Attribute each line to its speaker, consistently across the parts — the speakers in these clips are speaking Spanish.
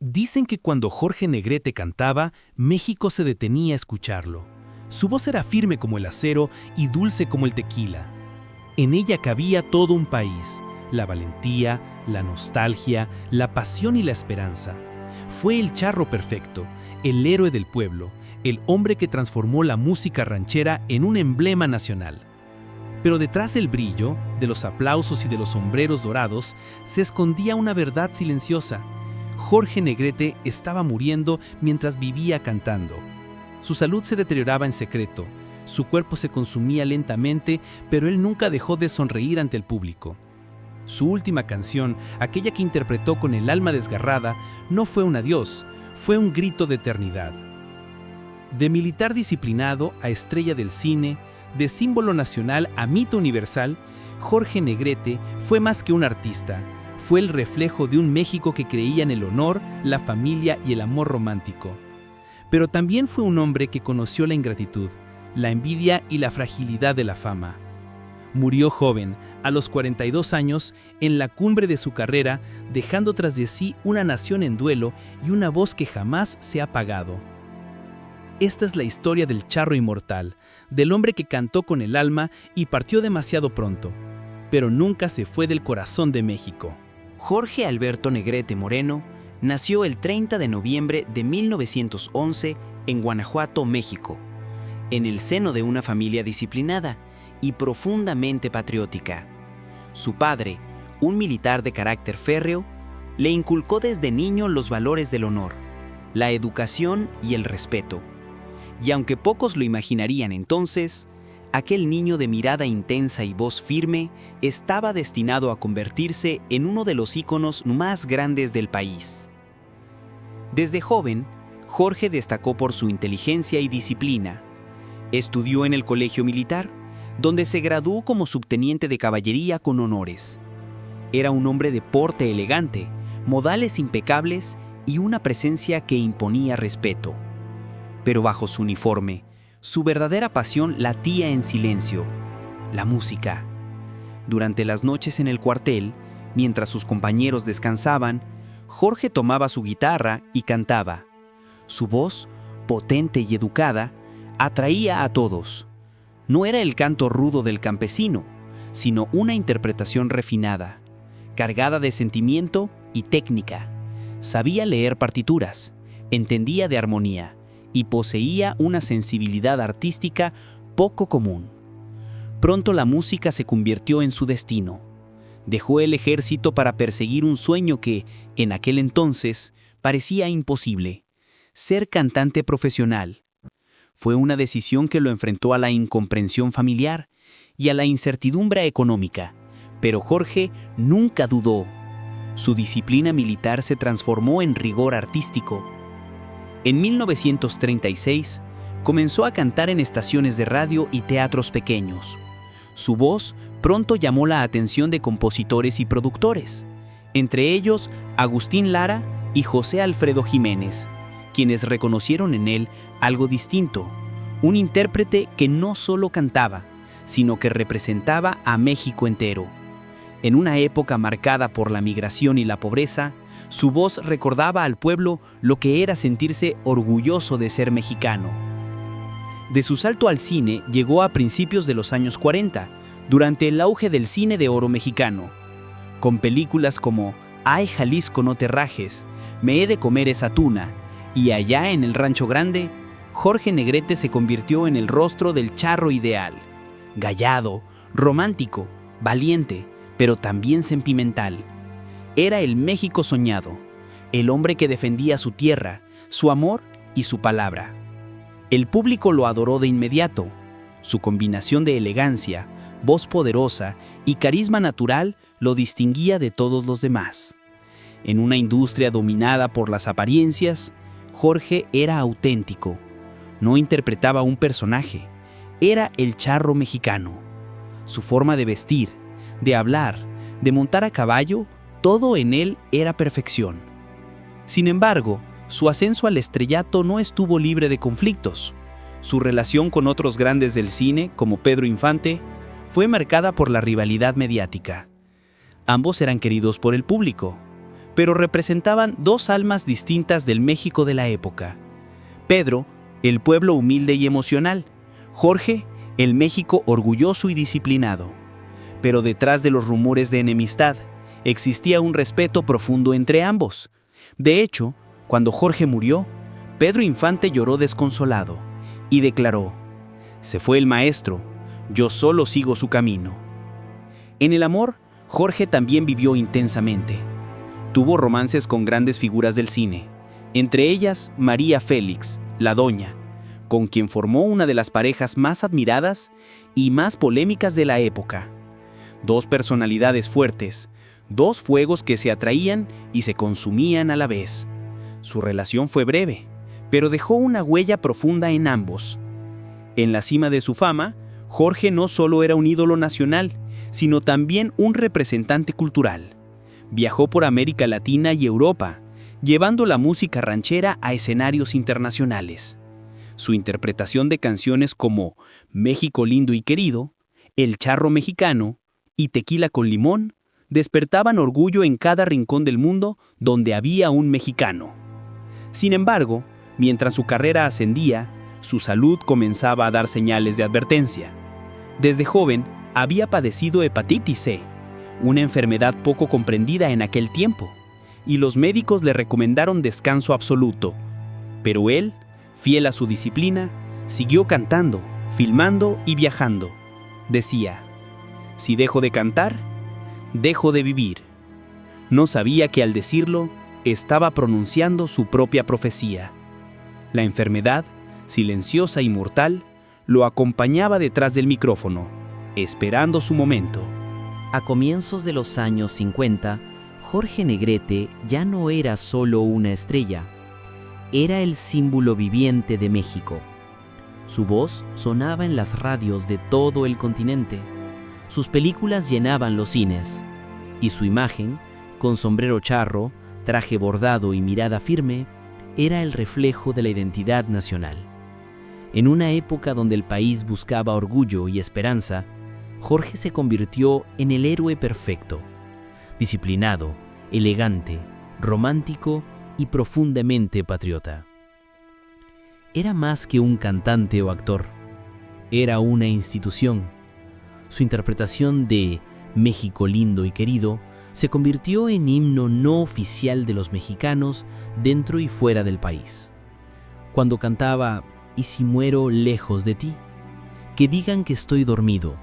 Speaker 1: Dicen que cuando Jorge Negrete cantaba, México se detenía a escucharlo. Su voz era firme como el acero y dulce como el tequila. En ella cabía todo un país, la valentía, la nostalgia, la pasión y la esperanza. Fue el charro perfecto, el héroe del pueblo, el hombre que transformó la música ranchera en un emblema nacional. Pero detrás del brillo, de los aplausos y de los sombreros dorados, se escondía una verdad silenciosa. Jorge Negrete estaba muriendo mientras vivía cantando. Su salud se deterioraba en secreto, su cuerpo se consumía lentamente, pero él nunca dejó de sonreír ante el público. Su última canción, aquella que interpretó con el alma desgarrada, no fue un adiós, fue un grito de eternidad. De militar disciplinado a estrella del cine, de símbolo nacional a mito universal, Jorge Negrete fue más que un artista. Fue el reflejo de un México que creía en el honor, la familia y el amor romántico. Pero también fue un hombre que conoció la ingratitud, la envidia y la fragilidad de la fama. Murió joven, a los 42 años, en la cumbre de su carrera, dejando tras de sí una nación en duelo y una voz que jamás se ha apagado. Esta es la historia del charro inmortal, del hombre que cantó con el alma y partió demasiado pronto, pero nunca se fue del corazón de México.
Speaker 2: Jorge Alberto Negrete Moreno nació el 30 de noviembre de 1911 en Guanajuato, México, en el seno de una familia disciplinada y profundamente patriótica. Su padre, un militar de carácter férreo, le inculcó desde niño los valores del honor, la educación y el respeto. Y aunque pocos lo imaginarían entonces, aquel niño de mirada intensa y voz firme estaba destinado a convertirse en uno de los íconos más grandes del país. Desde joven, Jorge destacó por su inteligencia y disciplina. Estudió en el colegio militar, donde se graduó como subteniente de caballería con honores. Era un hombre de porte elegante, modales impecables y una presencia que imponía respeto. Pero bajo su uniforme, su verdadera pasión latía en silencio: la música. Durante las noches en el cuartel, mientras sus compañeros descansaban, Jorge tomaba su guitarra y cantaba. Su voz, potente y educada, atraía a todos. No era el canto rudo del campesino, sino una interpretación refinada, cargada de sentimiento y técnica. Sabía leer partituras, entendía de armonía y poseía una sensibilidad artística poco común. Pronto la música se convirtió en su destino. Dejó el ejército para perseguir un sueño que, en aquel entonces, parecía imposible: ser cantante profesional. Fue una decisión que lo enfrentó a la incomprensión familiar y a la incertidumbre económica, pero Jorge nunca dudó. Su disciplina militar se transformó en rigor artístico. En 1936, comenzó a cantar en estaciones de radio y teatros pequeños. Su voz pronto llamó la atención de compositores y productores, entre ellos Agustín Lara y José Alfredo Jiménez, quienes reconocieron en él algo distinto, un intérprete que no solo cantaba, sino que representaba a México entero. En una época marcada por la migración y la pobreza, su voz recordaba al pueblo lo que era sentirse orgulloso de ser mexicano. De su salto al cine llegó a principios de los años 40, durante el auge del cine de oro mexicano, con películas como Ay, Jalisco, no te rajes, Me he de comer esa tuna, y Allá en el Rancho Grande, Jorge Negrete se convirtió en el rostro del charro ideal: gallado, romántico, valiente, pero también sentimental. Era el México soñado, el hombre que defendía su tierra, su amor y su palabra. El público lo adoró de inmediato. Su combinación de elegancia, voz poderosa y carisma natural lo distinguía de todos los demás. En una industria dominada por las apariencias, Jorge era auténtico. No interpretaba un personaje, era el charro mexicano. Su forma de vestir, de hablar, de montar a caballo, todo en él era perfección. Sin embargo, su ascenso al estrellato no estuvo libre de conflictos. Su relación con otros grandes del cine, como Pedro Infante, fue marcada por la rivalidad mediática. Ambos eran queridos por el público, pero representaban dos almas distintas del México de la época. Pedro, el pueblo humilde y emocional. Jorge, el México orgulloso y disciplinado. Pero detrás de los rumores de enemistad, existía un respeto profundo entre ambos. De hecho, cuando Jorge murió, Pedro Infante lloró desconsolado y declaró: «Se fue el maestro, yo solo sigo su camino». En el amor, Jorge también vivió intensamente. Tuvo romances con grandes figuras del cine, entre ellas María Félix, la Doña, con quien formó una de las parejas más admiradas y más polémicas de la época. Dos personalidades fuertes, dos fuegos que se atraían y se consumían a la vez. Su relación fue breve, pero dejó una huella profunda en ambos. En la cima de su fama, Jorge no solo era un ídolo nacional, sino también un representante cultural. Viajó por América Latina y Europa, llevando la música ranchera a escenarios internacionales. Su interpretación de canciones como México lindo y querido, El charro mexicano y Tequila con limón despertaban orgullo en cada rincón del mundo donde había un mexicano. Sin embargo, mientras su carrera ascendía, su salud comenzaba a dar señales de advertencia. Desde joven había padecido hepatitis C, una enfermedad poco comprendida en aquel tiempo, y los médicos le recomendaron descanso absoluto. Pero él, fiel a su disciplina, siguió cantando, filmando y viajando. Decía: «Si dejo de cantar, dejo de vivir». No sabía que al decirlo, estaba pronunciando su propia profecía. La enfermedad, silenciosa y mortal, lo acompañaba detrás del micrófono, esperando su momento.
Speaker 3: A comienzos de los años 50, Jorge Negrete ya no era solo una estrella, era el símbolo viviente de México. Su voz sonaba en las radios de todo el continente, sus películas llenaban los cines, y su imagen, con sombrero charro, traje bordado y mirada firme, era el reflejo de la identidad nacional. En una época donde el país buscaba orgullo y esperanza, Jorge se convirtió en el héroe perfecto, disciplinado, elegante, romántico y profundamente patriota. Era más que un cantante o actor, era una institución. Su interpretación de México lindo y querido se convirtió en himno no oficial de los mexicanos dentro y fuera del país. Cuando cantaba «Y si muero lejos de ti», que digan que estoy dormido,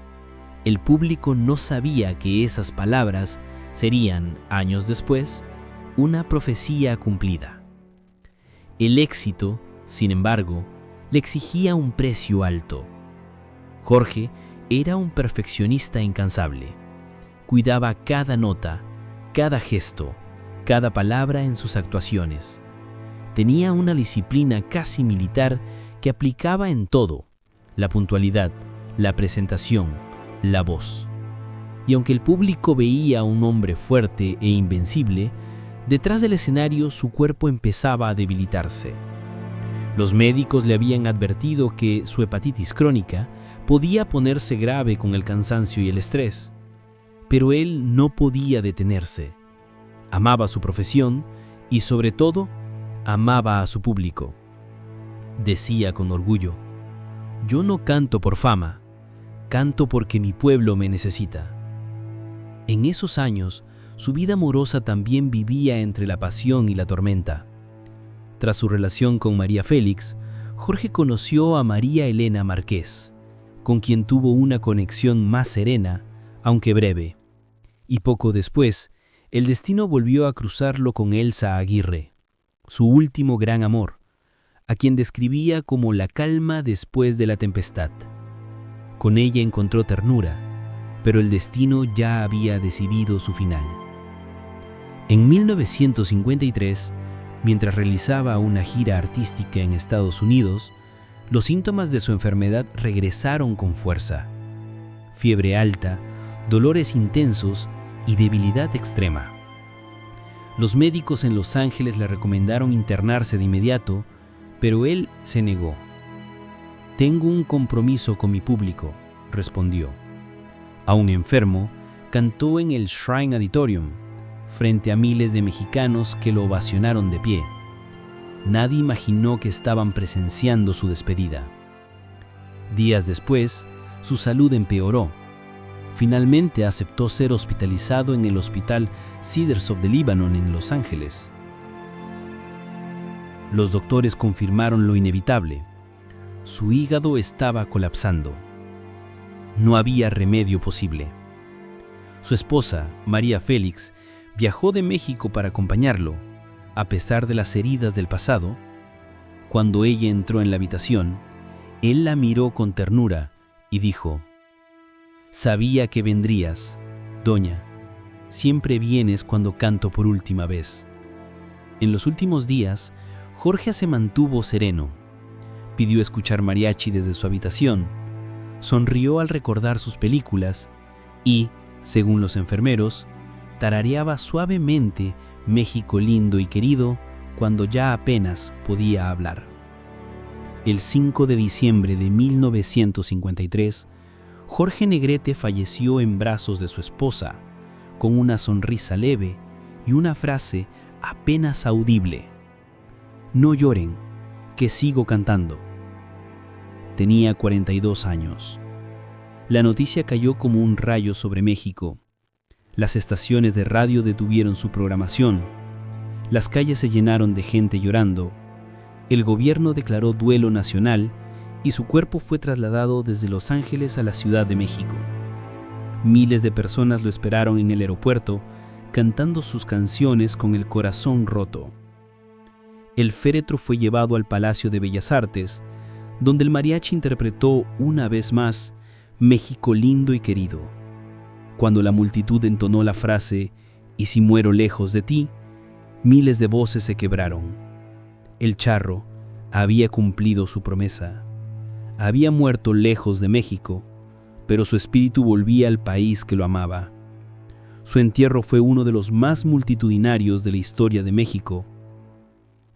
Speaker 3: el público no sabía que esas palabras serían, años después, una profecía cumplida. El éxito, sin embargo, le exigía un precio alto. Jorge era un perfeccionista incansable. Cuidaba cada nota, cada gesto, cada palabra en sus actuaciones. Tenía una disciplina casi militar que aplicaba en todo: la puntualidad, la presentación, la voz. Y aunque el público veía a un hombre fuerte e invencible, detrás del escenario su cuerpo empezaba a debilitarse. Los médicos le habían advertido que su hepatitis crónica podía ponerse grave con el cansancio y el estrés. Pero él no podía detenerse. Amaba su profesión y, sobre todo, amaba a su público. Decía con orgullo: «Yo no canto por fama, canto porque mi pueblo me necesita». En esos años, su vida amorosa también vivía entre la pasión y la tormenta. Tras su relación con María Félix, Jorge conoció a María Elena Márquez, con quien tuvo una conexión más serena, aunque breve. Y poco después, el destino volvió a cruzarlo con Elsa Aguirre, su último gran amor, a quien describía como la calma después de la tempestad. Con ella encontró ternura, pero el destino ya había decidido su final. En 1953, mientras realizaba una gira artística en Estados Unidos, los síntomas de su enfermedad regresaron con fuerza: fiebre alta, dolores intensos y debilidad extrema. Los médicos en Los Ángeles le recomendaron internarse de inmediato, pero él se negó. «Tengo un compromiso con mi público», respondió. Aún enfermo, cantó en el Shrine Auditorium,
Speaker 1: frente a miles de mexicanos que lo ovacionaron de pie. Nadie imaginó que estaban presenciando su despedida. Días después, su salud empeoró. Finalmente aceptó ser hospitalizado en el Hospital Cedars of the Lebanon en Los Ángeles. Los doctores confirmaron lo inevitable. Su hígado estaba colapsando. No había remedio posible. Su esposa, María Félix, viajó de México para acompañarlo, a pesar de las heridas del pasado. Cuando ella entró en la habitación, él la miró con ternura y dijo: «Sabía que vendrías, doña. Siempre vienes cuando canto por última vez». En los últimos días, Jorge se mantuvo sereno. Pidió escuchar mariachi desde su habitación. Sonrió al recordar sus películas y, según los enfermeros, tarareaba suavemente México lindo y querido cuando ya apenas podía hablar. El 5 de diciembre de 1953, Jorge Negrete falleció en brazos de su esposa, con una sonrisa leve y una frase apenas audible: «No lloren, que sigo cantando». Tenía 42 años. La noticia cayó como un rayo sobre México. Las estaciones de radio detuvieron su programación. Las calles se llenaron de gente llorando. El gobierno declaró duelo nacional y su cuerpo fue trasladado desde Los Ángeles a la Ciudad de México. Miles de personas lo esperaron en el aeropuerto, cantando sus canciones con el corazón roto. El féretro fue llevado al Palacio de Bellas Artes, donde el mariachi interpretó una vez más México lindo y querido. Cuando la multitud entonó la frase «Y si muero lejos de ti», miles de voces se quebraron. El charro había cumplido su promesa. Había muerto lejos de México, pero su espíritu volvía al país que lo amaba. Su entierro fue uno de los más multitudinarios de la historia de México.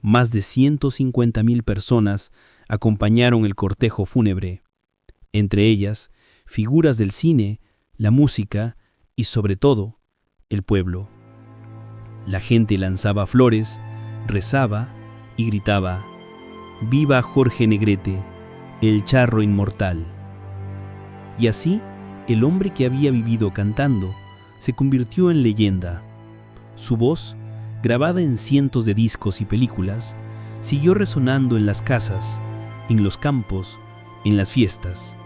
Speaker 1: Más de 150,000 personas acompañaron el cortejo fúnebre, entre ellas figuras del cine, la música y, sobre todo, el pueblo. La gente lanzaba flores, rezaba y gritaba: «¡Viva Jorge Negrete, el charro inmortal!». Y así, el hombre que había vivido cantando se convirtió en leyenda. Su voz, grabada en cientos de discos y películas, siguió resonando en las casas, en los campos, en las fiestas,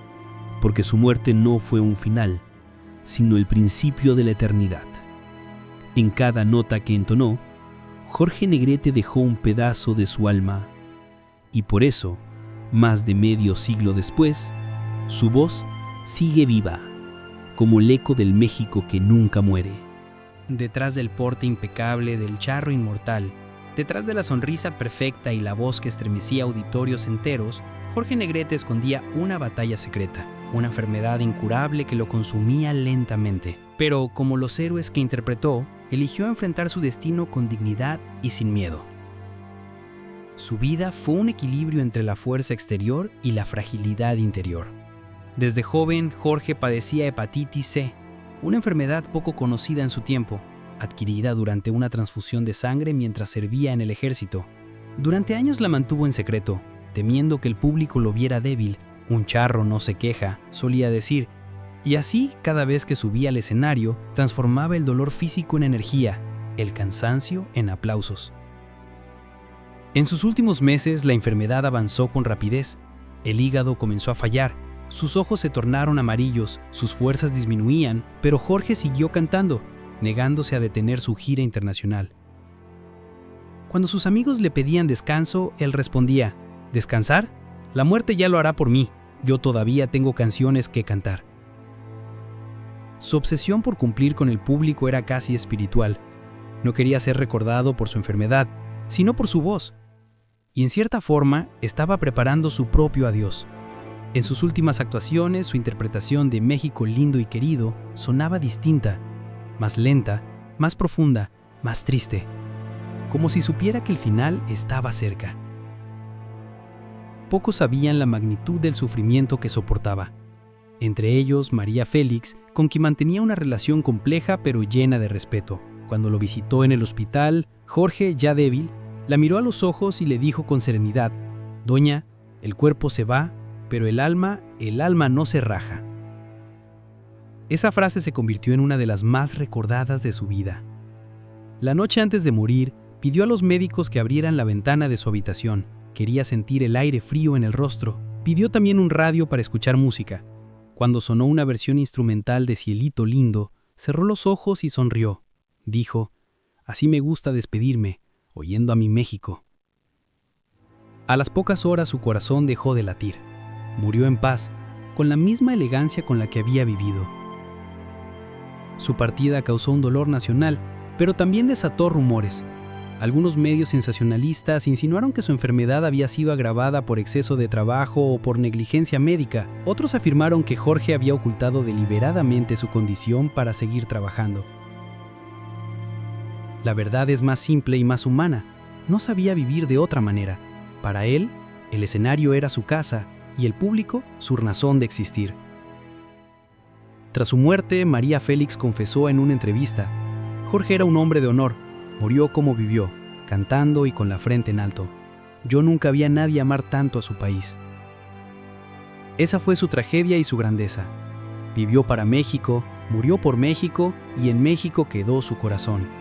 Speaker 1: porque su muerte no fue un final, sino el principio de la eternidad. En cada nota que entonó, Jorge Negrete dejó un pedazo de su alma, y por eso, más de medio siglo después, su voz sigue viva, como el eco del México que nunca muere.
Speaker 4: Detrás del porte impecable del charro inmortal, detrás de la sonrisa perfecta y la voz que estremecía auditorios enteros, Jorge Negrete escondía una batalla secreta, una enfermedad incurable que lo consumía lentamente. Pero, como los héroes que interpretó, eligió enfrentar su destino con dignidad y sin miedo. Su vida fue un equilibrio entre la fuerza exterior y la fragilidad interior. Desde joven, Jorge padecía hepatitis C, una enfermedad poco conocida en su tiempo, adquirida durante una transfusión de sangre mientras servía en el ejército. Durante años la mantuvo en secreto, temiendo que el público lo viera débil. «Un charro no se queja», solía decir, y así, cada vez que subía al escenario, transformaba el dolor físico en energía, el cansancio en aplausos. En sus últimos meses, la enfermedad avanzó con rapidez. El hígado comenzó a fallar, sus ojos se tornaron amarillos, sus fuerzas disminuían, pero Jorge siguió cantando, negándose a detener su gira internacional. Cuando sus amigos le pedían descanso, él respondía: «¿Descansar? La muerte ya lo hará por mí, yo todavía tengo canciones que cantar». Su obsesión por cumplir con el público era casi espiritual. No quería ser recordado por su enfermedad, sino por su voz. Y en cierta forma, estaba preparando su propio adiós. En sus últimas actuaciones, su interpretación de México lindo y querido sonaba distinta, más lenta, más profunda, más triste, como si supiera que el final estaba cerca. Pocos sabían la magnitud del sufrimiento que soportaba. Entre ellos, María Félix, con quien mantenía una relación compleja pero llena de respeto. Cuando lo visitó en el hospital, Jorge, ya débil, la miró a los ojos y le dijo con serenidad: «Doña, el cuerpo se va, pero el alma no se raja». Esa frase se convirtió en una de las más recordadas de su vida. La noche antes de morir, pidió a los médicos que abrieran la ventana de su habitación. Quería sentir el aire frío en el rostro. Pidió también un radio para escuchar música. Cuando sonó una versión instrumental de Cielito Lindo, cerró los ojos y sonrió. Dijo: «Así me gusta despedirme, oyendo a mi México». A las pocas horas su corazón dejó de latir. Murió en paz, con la misma elegancia con la que había vivido. Su partida causó un dolor nacional, pero también desató rumores. Algunos medios sensacionalistas insinuaron que su enfermedad había sido agravada por exceso de trabajo o por negligencia médica. Otros afirmaron que Jorge había ocultado deliberadamente su condición para seguir trabajando. La verdad es más simple y más humana. No sabía vivir de otra manera. Para él, el escenario era su casa y el público su razón de existir. Tras su muerte, María Félix confesó en una entrevista: «Jorge era un hombre de honor, murió como vivió, cantando y con la frente en alto. Yo nunca vi a nadie amar tanto a su país». Esa fue su tragedia y su grandeza. Vivió para México, murió por México y en México quedó su corazón.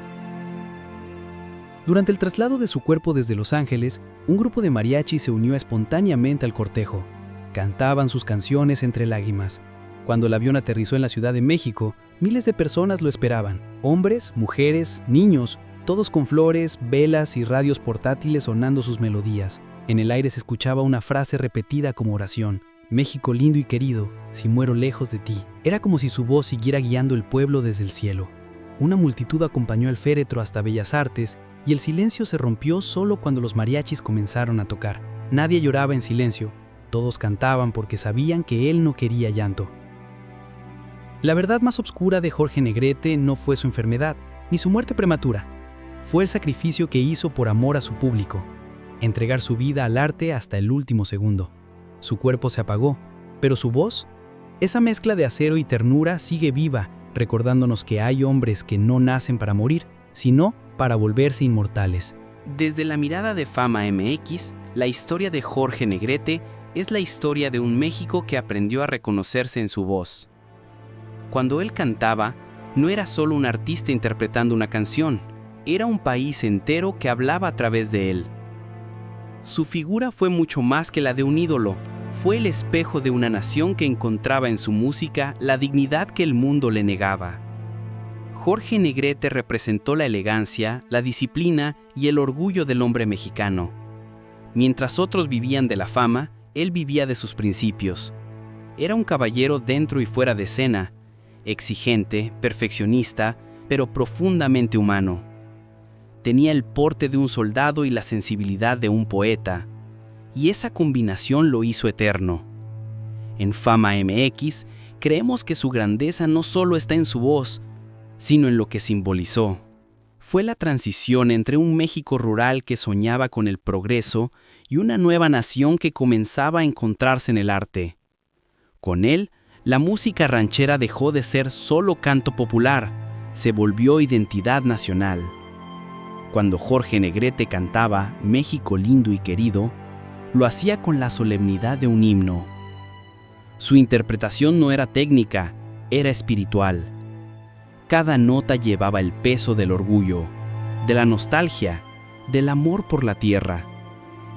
Speaker 4: Durante el traslado de su cuerpo desde Los Ángeles, un grupo de mariachis se unió espontáneamente al cortejo. Cantaban sus canciones entre lágrimas. Cuando el avión aterrizó en la Ciudad de México, miles de personas lo esperaban. Hombres, mujeres, niños, todos con flores, velas y radios portátiles sonando sus melodías. En el aire se escuchaba una frase repetida como oración: «México lindo y querido, si muero lejos de ti». Era como si su voz siguiera guiando el pueblo desde el cielo. Una multitud acompañó el féretro hasta Bellas Artes y el silencio se rompió solo cuando los mariachis comenzaron a tocar. Nadie lloraba en silencio, todos cantaban porque sabían que él no quería llanto. La verdad más oscura de Jorge Negrete no fue su enfermedad, ni su muerte prematura. Fue el sacrificio que hizo por amor a su público, entregar su vida al arte hasta el último segundo. Su cuerpo se apagó, pero su voz, esa mezcla de acero y ternura, sigue viva, recordándonos que hay hombres que no nacen para morir, sino para volverse inmortales.
Speaker 2: Desde la mirada de Fama MX, la historia de Jorge Negrete es la historia de un México que aprendió a reconocerse en su voz. Cuando él cantaba, no era solo un artista interpretando una canción, era un país entero que hablaba a través de él. Su figura fue mucho más que la de un ídolo, fue el espejo de una nación que encontraba en su música la dignidad que el mundo le negaba. Jorge Negrete representó la elegancia, la disciplina y el orgullo del hombre mexicano. Mientras otros vivían de la fama, él vivía de sus principios. Era un caballero dentro y fuera de escena, exigente, perfeccionista, pero profundamente humano. Tenía el porte de un soldado y la sensibilidad de un poeta, y esa combinación lo hizo eterno. En Fama MX, creemos que su grandeza no solo está en su voz, sino en lo que simbolizó. Fue la transición entre un México rural que soñaba con el progreso y una nueva nación que comenzaba a encontrarse en el arte. Con él, la música ranchera dejó de ser solo canto popular, se volvió identidad nacional. Cuando Jorge Negrete cantaba México lindo y querido, lo hacía con la solemnidad de un himno. Su interpretación no era técnica, era espiritual. Cada nota llevaba el peso del orgullo, de la nostalgia, del amor por la tierra.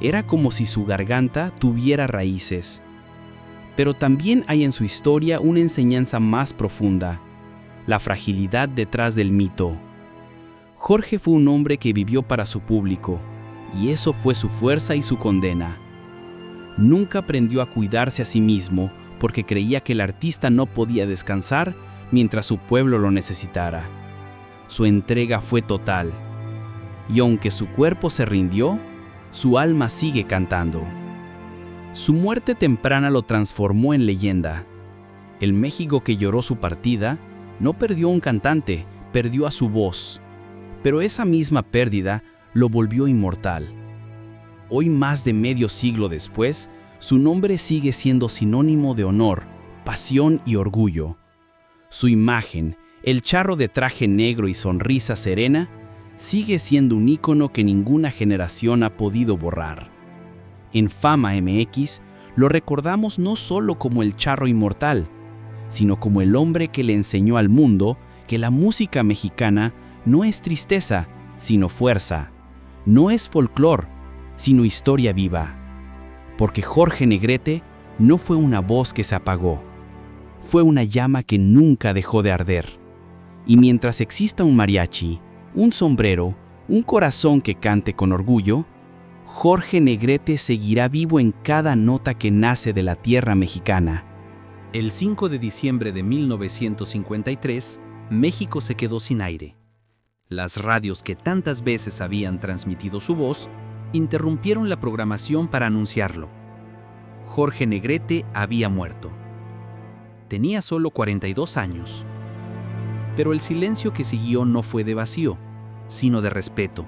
Speaker 2: Era como si su garganta tuviera raíces. Pero también hay en su historia una enseñanza más profunda, la fragilidad detrás del mito. Jorge fue un hombre que vivió para su público, y eso fue su fuerza y su condena. Nunca aprendió a cuidarse a sí mismo porque creía que el artista no podía descansar mientras su pueblo lo necesitara. Su entrega fue total, y aunque su cuerpo se rindió, su alma sigue cantando. Su muerte temprana lo transformó en leyenda. El México que lloró su partida no perdió un cantante, perdió a su voz. Pero esa misma pérdida lo volvió inmortal. Hoy, más de medio siglo después, su nombre sigue siendo sinónimo de honor, pasión y orgullo. Su imagen,
Speaker 5: el charro de traje negro y sonrisa serena sigue siendo un ícono que ninguna generación ha podido borrar. En Fama MX lo recordamos no solo como el charro inmortal, sino como el hombre que le enseñó al mundo que la música mexicana no es tristeza, sino fuerza, no es folclor, sino historia viva. Porque Jorge Negrete no fue una voz que se apagó, fue una llama que nunca dejó de arder. Y mientras exista un mariachi, un sombrero, un corazón que cante con orgullo, Jorge Negrete seguirá vivo en cada nota que nace de la tierra mexicana.
Speaker 1: El 5 de diciembre de 1953, México se quedó sin aire. Las radios que tantas veces habían transmitido su voz, interrumpieron la programación para anunciarlo. Jorge Negrete había muerto. Tenía solo 42 años. Pero el silencio que siguió no fue de vacío, sino de respeto.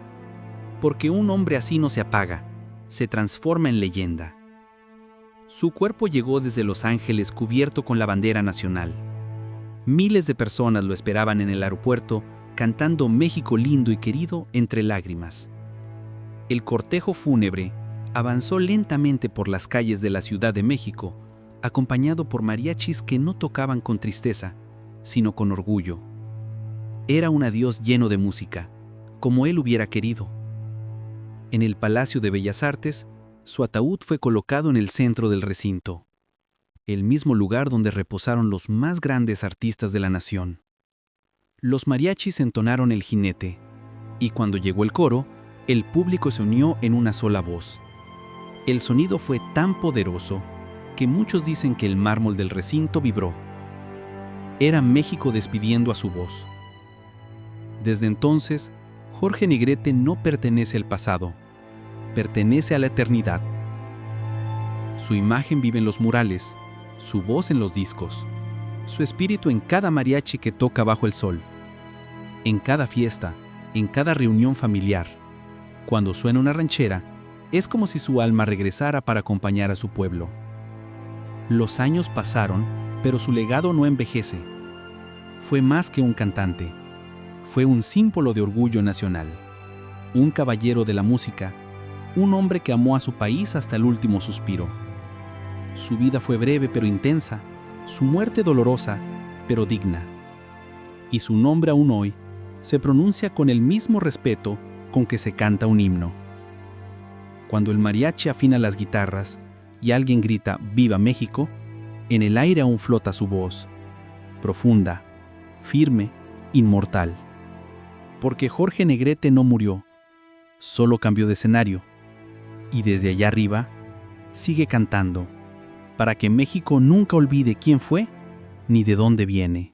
Speaker 1: Porque un hombre así no se apaga, se transforma en leyenda. Su cuerpo llegó desde Los Ángeles cubierto con la bandera nacional. Miles de personas lo esperaban en el aeropuerto, cantando México lindo y querido entre lágrimas. El cortejo fúnebre avanzó lentamente por las calles de la Ciudad de México, acompañado por mariachis que no tocaban con tristeza, sino con orgullo. Era un adiós lleno de música, como él hubiera querido. En el Palacio de Bellas Artes, su ataúd fue colocado en el centro del recinto, el mismo lugar donde reposaron los más grandes artistas de la nación. Los mariachis entonaron El Jinete, y cuando llegó el coro, el público se unió en una sola voz. El sonido fue tan poderoso que muchos dicen que el mármol del recinto vibró. Era México despidiendo a su voz. Desde entonces, Jorge Negrete no pertenece al pasado, pertenece a la eternidad. Su imagen vive en los murales, su voz en los discos, su espíritu en cada mariachi que toca bajo el sol, en cada fiesta, en cada reunión familiar. Cuando suena una ranchera, es como si su alma regresara para acompañar a su pueblo. Los años pasaron, pero su legado no envejece. Fue más que un cantante. Fue un símbolo de orgullo nacional, un caballero de la música, un hombre que amó a su país hasta el último suspiro. Su vida fue breve pero intensa, su muerte dolorosa pero digna. Y su nombre aún hoy se pronuncia con el mismo respeto con que se canta un himno. Cuando el mariachi afina las guitarras y alguien grita ¡Viva México!, en el aire aún flota su voz, profunda, firme, inmortal. Porque Jorge Negrete no murió, solo cambió de escenario, y desde allá arriba sigue cantando, para que México nunca olvide quién fue ni de dónde viene.